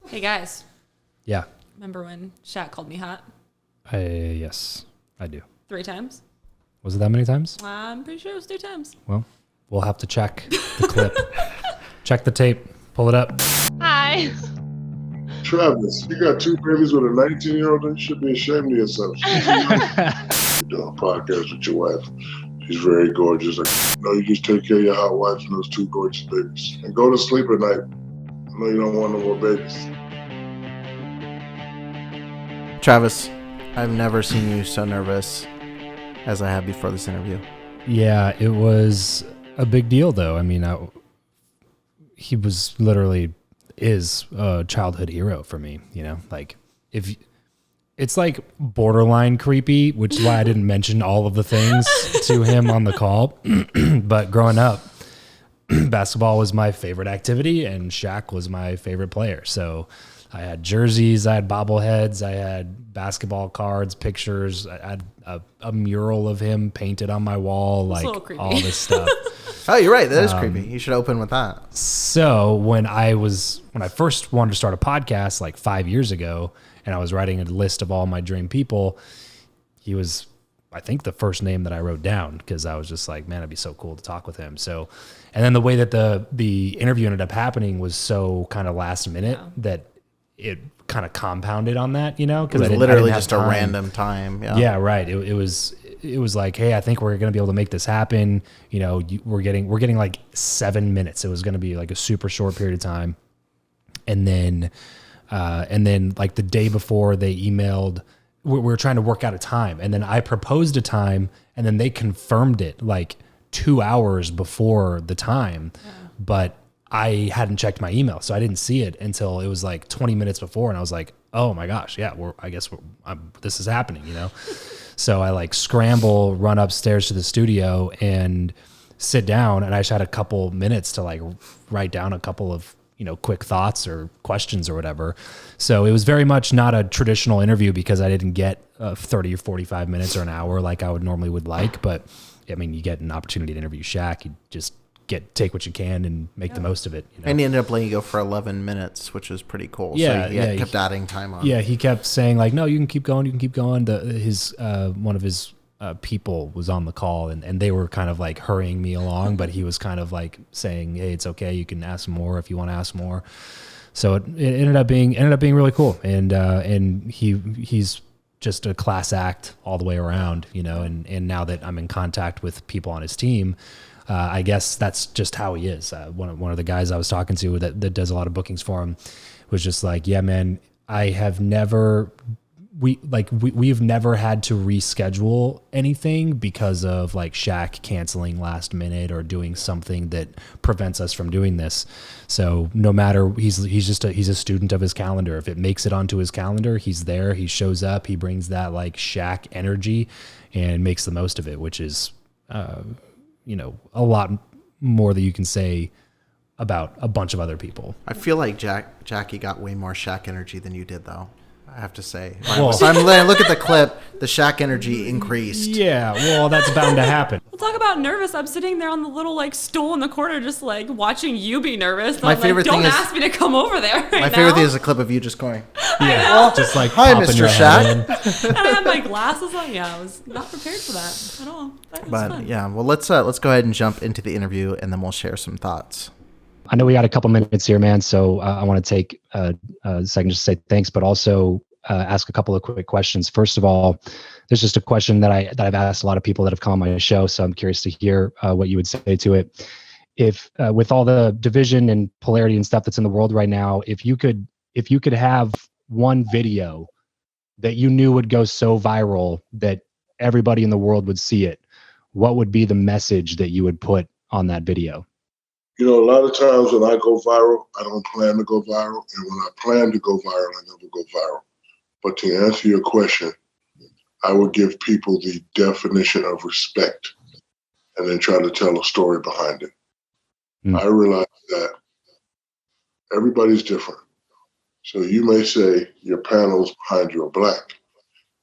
Hey guys, Yeah. remember when Shaq called me hot Yes, I do. 3 times? Was it that many times? I'm pretty sure it was 3 times. Well, we'll have to check the clip. Check the tape. Pull it up. Hi. Travis, you got 2 babies with a 19-year-old, and you should be ashamed of yourself. You're doing a podcast with your wife. She's very gorgeous. You just take care of your hot wife and those 2 gorgeous babies. And go to sleep at night. I know you don't want no more babies. Travis, I've never seen you so nervous as I have before this interview. Yeah, it was a big deal, though. I mean, he was literally is a childhood hero for me. You know, like if it's like borderline creepy, which is why I didn't mention all of the things to him on the call. But growing up, basketball was my favorite activity, and Shaq was my favorite player. So I had jerseys, I had bobbleheads, I had basketball cards, pictures. I had a mural of him painted on my wall, like all this stuff. Oh, you're right. That is creepy. You should open with that. So when I first wanted to start a podcast like 5 years ago, and I was writing a list of all my dream people, he was, I think, the first name that I wrote down, because I was just like, man, it'd be so cool to talk with him. So, and then the way that the interview ended up happening was so kind of last minute that it kind of compounded on that, you know, because it was literally just a random time. Yeah, right. It was like, hey, I think we're going to be able to make this happen. You know, we're getting like 7 minutes. It was going to be like a super short period of time. And then like the day before, they emailed, we were trying to work out a time. And then I proposed a time, and then they confirmed it like 2 hours before the time. Yeah. But I hadn't checked my email, so I didn't see it until it was like 20 minutes before. And I was like, oh my gosh, yeah, this is happening, you know? So I like scramble, run upstairs to the studio and sit down. And I just had a couple minutes to like write down a couple of, you know, quick thoughts or questions or whatever. So it was very much not a traditional interview, because I didn't get 30 or 45 minutes or an hour like I would normally would like. But I mean, you get an opportunity to interview Shaq, you just take what you can and make the most of it. You know? And he ended up letting you go for 11 minutes, which was pretty cool. Yeah, so he kept adding time on. Yeah, he kept saying like, no, you can keep going. One of his people was on the call, and they were kind of like hurrying me along, but he was kind of like saying, hey, it's okay, you can ask more if you want to ask more. So it ended up being really cool. And he's just a class act all the way around, you know, and now that I'm in contact with people on his team, I guess that's just how he is. One of the guys I was talking to that does a lot of bookings for him was just like, yeah, man, we've never had to reschedule anything because of like Shaq canceling last minute or doing something that prevents us from doing this. So no matter, he's a student of his calendar. If it makes it onto his calendar, he's there, he shows up, he brings that like Shaq energy and makes the most of it, which is, you know, a lot more that you can say about a bunch of other people. I feel like Jackie got way more Shaq energy than you did, though. I have to say. Well, so I look at the clip, the Shaq energy increased. Yeah, well, that's bound to happen. We'll talk about nervous. I'm sitting there on the little like stool in the corner, just like watching you be nervous. My favorite thing don't ask me to come over there right now. My favorite thing is a clip of you just going, yeah, just like, hi, Mr. Shaq. And I had my glasses on. Yeah, I was not prepared for that at all. But fun. Yeah, well, let's go ahead and jump into the interview, and then we'll share some thoughts. I know we got a couple minutes here, man. So I want to take a second just to say thanks, but also ask a couple of quick questions. First of all, there's just a question that I've asked a lot of people that have come on my show, so I'm curious to hear what you would say to it. If with all the division and polarity and stuff that's in the world right now, if you could have one video that you knew would go so viral that everybody in the world would see it, what would be the message that you would put on that video? You know, a lot of times when I go viral, I don't plan to go viral. And when I plan to go viral, I never go viral. But to answer your question, I would give people the definition of respect and then try to tell a story behind it. I realize that everybody's different. So you may say your panels behind you are black.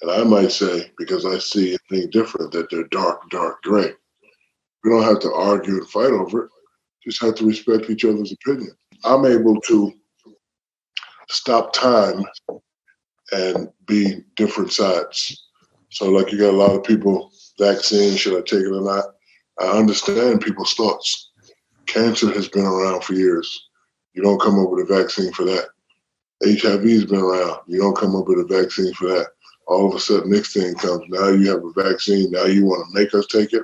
And I might say, because I see and think different, that they're dark gray. We don't have to argue and fight over it. Just have to respect each other's opinion. I'm able to stop time and be different sides. So like you got a lot of people, vaccine, should I take it or not? I understand people's thoughts. Cancer has been around for years. You don't come up with a vaccine for that. HIV's been around. You don't come up with a vaccine for that. All of a sudden, next thing comes. Now you have a vaccine. Now you want to make us take it.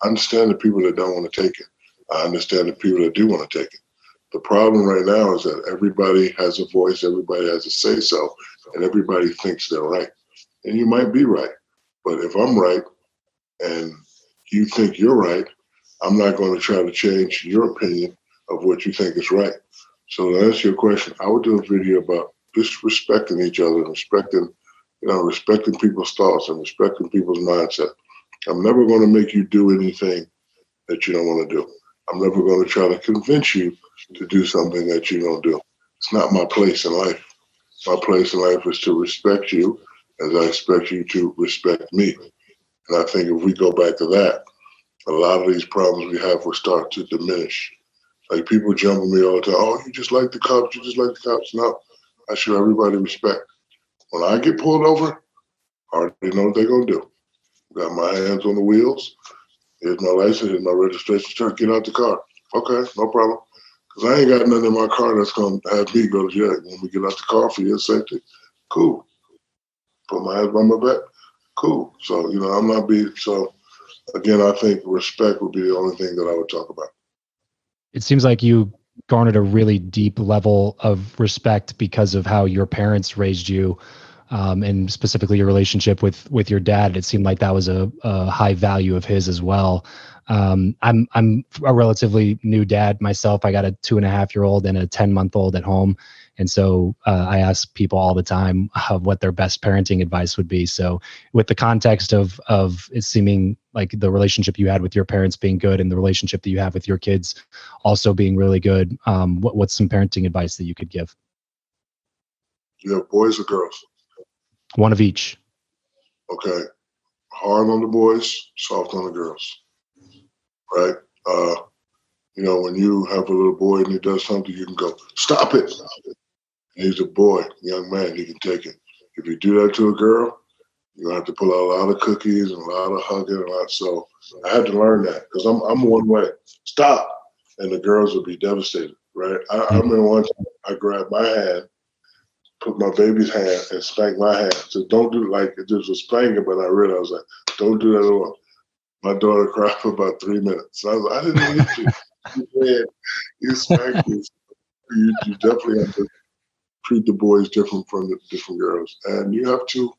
I understand the people that don't want to take it. I understand the people that do want to take it. The problem right now is that everybody has a voice, everybody has a say-so, and everybody thinks they're right. And you might be right. But if I'm right and you think you're right, I'm not going to try to change your opinion of what you think is right. So to answer your question, I would do a video about just respecting each other and respecting people's thoughts and respecting people's mindset. I'm never going to make you do anything that you don't want to do. I'm never going to try to convince you to do something that you don't do. It's not my place in life. My place in life is to respect you as I expect you to respect me. And I think if we go back to that, a lot of these problems we have will start to diminish. Like people jump on me all the time. Oh, you just like the cops. You just like the cops. No, I show everybody respect. When I get pulled over, I already know what they're going to do. Got my hands on the wheels. Here's my license. Here's my registration card. Get out the car. Okay, no problem. Because I ain't got nothing in my car that's going to have me go to jail. When we get out the car for your safety, cool. Put my hands on my back, cool. So, I'm not being, so again, I think respect would be the only thing that I would talk about. It seems like you garnered a really deep level of respect because of how your parents raised you, and specifically your relationship with your dad. It seemed like that was a high value of his as well. I'm a relatively new dad myself. I got a 2.5-year-old and a 10-month-old at home. And so I ask people all the time what their best parenting advice would be. So with the context of it seeming like the relationship you had with your parents being good and the relationship that you have with your kids also being really good, what's some parenting advice that you could give? You have boys or girls? One of each. Okay. Hard on the boys, soft on the girls. Right? When you have a little boy and he does something, you can go, stop it. He's a boy, young man, he can take it. If you do that to a girl, you're going to have to pull out a lot of cookies and a lot of hugging and a lot. So I had to learn that because I'm one way. Stop. And the girls would be devastated, right? I remember one time I grabbed my hand, put my baby's hand and spanked my hand. So don't do it like it just was spanking, but I realized don't do that at all. My daughter cried for about 3 minutes. So I was like, I didn't need you. You spanked me. You definitely have to treat the boys different from the different girls. And you have to,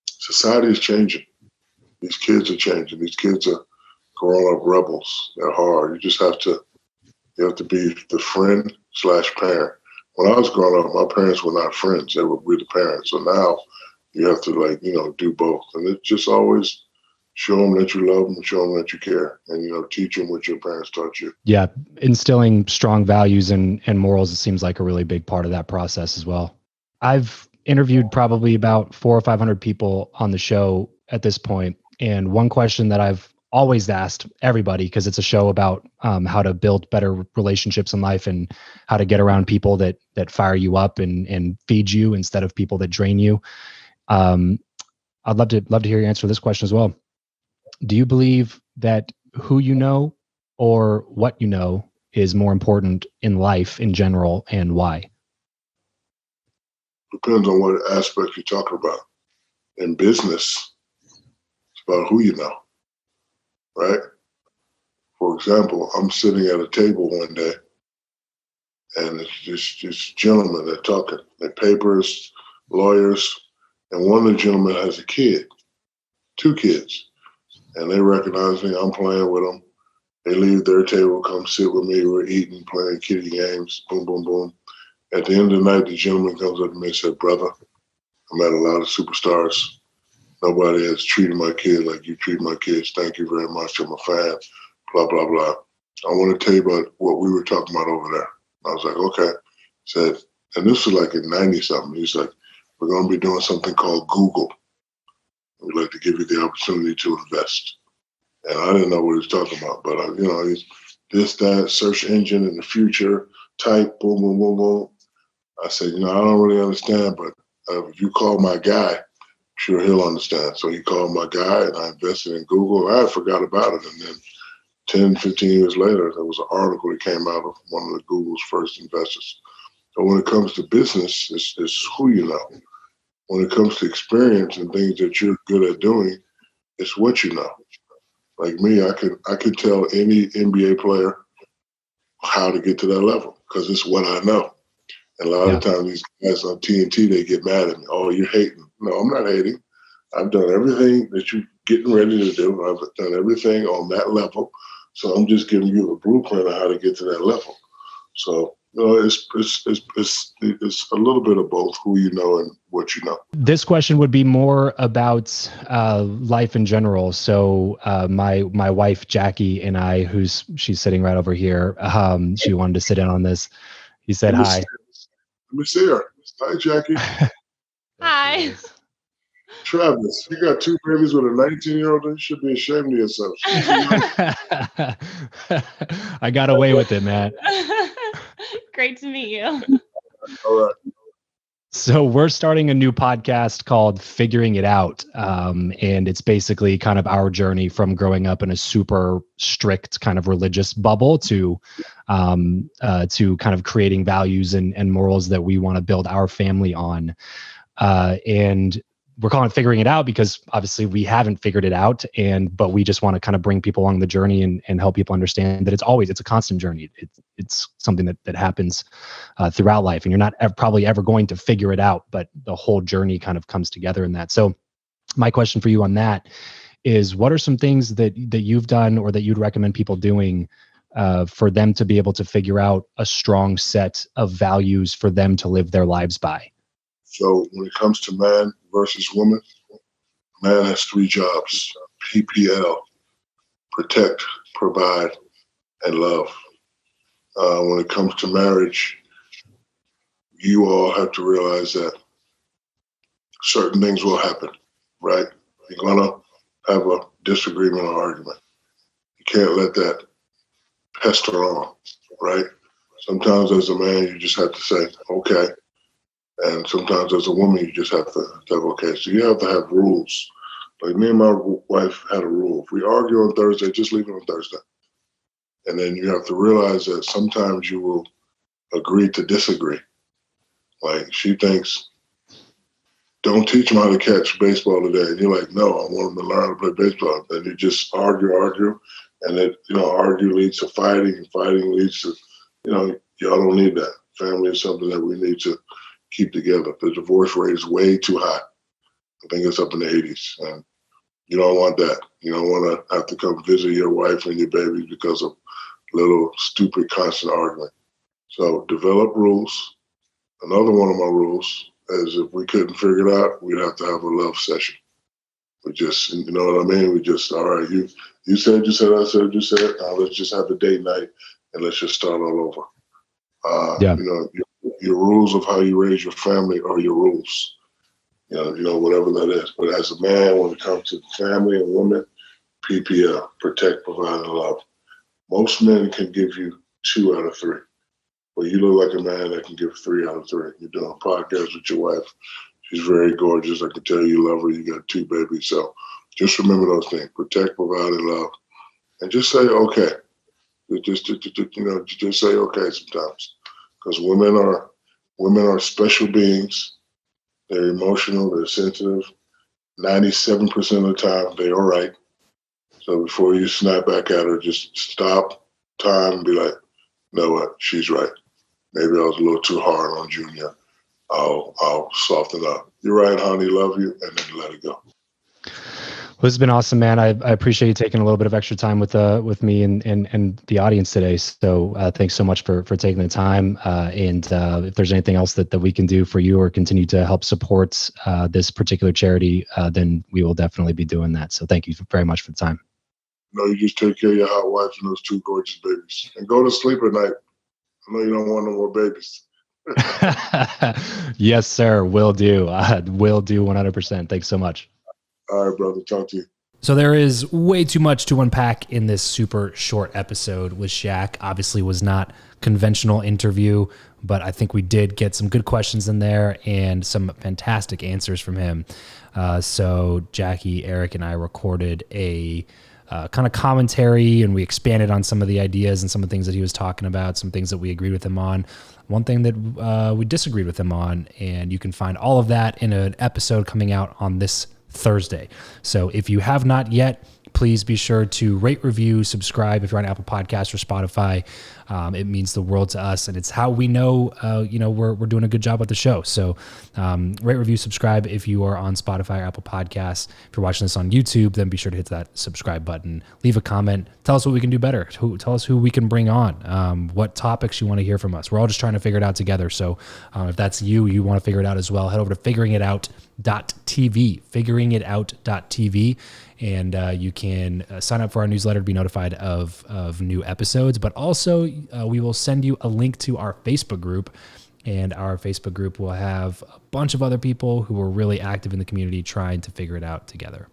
society is changing. These kids are changing. These kids are grown up rebels. They're hard. You have to be the friend / parent. When I was growing up, my parents were not friends. They were the parents. So now you have to do both. And it's just always show them that you love them, show them that you care, and, teach them what your parents taught you. Yeah. Instilling strong values and morals, it seems like a really big part of that process as well. I've interviewed probably about 400 or 500 people on the show at this point. And one question that I've always asked everybody, because it's a show about how to build better relationships in life and how to get around people that fire you up and feed you instead of people that drain you. I'd love to hear your answer to this question as well. Do you believe that who you know or what you know is more important in life in general, and why? Depends on what aspect you're talking about. In business, it's about who you know, right? For example, I'm sitting at a table one day, and it's this gentlemen that are talking. They're papers, lawyers, and one of the gentlemen has a kid, 2 kids. And they recognize me. I'm playing with them. They leave their table, come sit with me. We're eating, playing kiddie games, boom, boom, boom. At the end of the night, the gentleman comes up to me and said, brother, I met a lot of superstars. Nobody has treated my kid like you treat my kids. Thank you very much. I'm a fan, blah, blah, blah. I want to tell you about what we were talking about over there. I was like, okay. Said, and this was like in 90-something. He's like, we're going to be doing something called Google. We'd like to give you the opportunity to invest. And I didn't know what he was talking about, but he's this, that, search engine in the future, type, boom, boom, boom, boom. I said, I don't really understand, but if you call my guy, sure he'll understand. So he called my guy, and I invested in Google. I forgot about it, and then 10, 15 years later, there was an article that came out of one of the Google's first investors. So when it comes to business, it's who you know. When it comes to experience and things that you're good at doing, it's what you know. Like me, I could tell any NBA player how to get to that level because it's what I know. And a lot of times these guys on TNT, they get mad at me. Oh, you're hating. No, I'm not hating. I've done everything that you're getting ready to do. I've done everything on that level. So I'm just giving you a blueprint of how to get to that level. So it's a little bit of both, who you know and what you know. This question would be more about life in general. So my wife Jackie and I, she's sitting right over here. She wanted to sit in on this. He said hi. Let me see her. Hi, Jackie. Hi. Travis, you got two babies with a 19-year-old. You should be ashamed of yourself. I got away with it, man. Great to meet you. All right. So we're starting a new podcast called Figuring It Out. And it's basically kind of our journey from growing up in a super strict kind of religious bubble to kind of creating values and morals that we want to build our family on. And we're calling it Figuring It Out because obviously we haven't figured it out, but we just want to kind of bring people along the journey and help people understand that it's a constant journey. It's something that happens throughout life, and you're not probably ever going to figure it out, but the whole journey kind of comes together in that. So my question for you on that is, what are some things that you've done or that you'd recommend people doing for them to be able to figure out a strong set of values for them to live their lives by? So when it comes to man versus woman, man has three jobs: PPL, protect, provide, and love. When it comes to marriage, you all have to realize that certain things will happen, right? You're gonna have a disagreement or argument. You can't let that pester on, right? Sometimes as a man, you just have to say, okay. And sometimes as a woman, you just have to have okay. So you have to have rules. Like me and my wife had a rule. If we argue on Thursday, just leave it on Thursday. And then you have to realize that sometimes you will agree to disagree. Like she thinks, don't teach him how to catch baseball today. And you're like, no, I want him to learn how to play baseball. And you just argue. And it, argue leads to fighting, and fighting leads to, y'all don't need that. Family is something that we need to keep together. The divorce rate is way too high. I think it's up in the 80s. And you don't want that. You don't want to have to come visit your wife and your babies because of little stupid constant argument. So develop rules. Another one of my rules is if we couldn't figure it out, we'd have to have a love session. We just, you know what I mean? We just, all right, you said, I said, you said, now let's just have a date night and let's just start all over. Your rules of how you raise your family are your rules. Whatever that is. But as a man, when it comes to family and women, PPL, protect, provide, and love. Most men can give you 2 out of 3. But you look like a man that can give 3 out of 3. You're doing a podcast with your wife. She's very gorgeous. I can tell you love her. You got 2 babies. So just remember those things. Protect, provide, and love. And just say okay. Just say okay sometimes. Because women are special beings. They're emotional. They're sensitive. 97% of the time, they're all right. So before you snap back at her, just stop time and be like, you know what? She's right. Maybe I was a little too hard on Junior. I'll soften up. You're right, honey. Love you. And then let it go. Well, this has been awesome, man. I appreciate you taking a little bit of extra time with me and the audience today. So thanks so much for taking the time. And if there's anything else that we can do for you or continue to help support this particular charity, then we will definitely be doing that. So thank you very much for the time. You just take care of your hot wife and those 2 gorgeous babies. And go to sleep at night. I know you don't want no more babies. Yes, sir. Will do. Will do 100%. Thanks so much. All right, brother. Talk to you. So there is way too much to unpack in this super short episode with Shaq. Obviously was not conventional interview. but I think we did get some good questions in there and some fantastic answers from him. So Jackie, Eric, and I recorded a kind of commentary, and we expanded on some of the ideas and some of the things that he was talking about, some things that we agreed with him on, one thing that we disagreed with him on, and you can find all of that in an episode coming out on this Thursday. So if you have not yet, please be sure to rate, review, subscribe if you're on Apple Podcasts or Spotify. It means the world to us, and it's how we know, we're doing a good job with the show. So rate, review, subscribe if you are on Spotify or Apple Podcasts. If you're watching this on YouTube, then be sure to hit that subscribe button. Leave a comment. Tell us what we can do better. Tell us who we can bring on, what topics you want to hear from us. We're all just trying to figure it out together. So if that's you want to figure it out as well, head over to figuringitout.tv, figuringitout.tv. And you can sign up for our newsletter to be notified of new episodes. But also, we will send you a link to our Facebook group. And our Facebook group will have a bunch of other people who are really active in the community trying to figure it out together.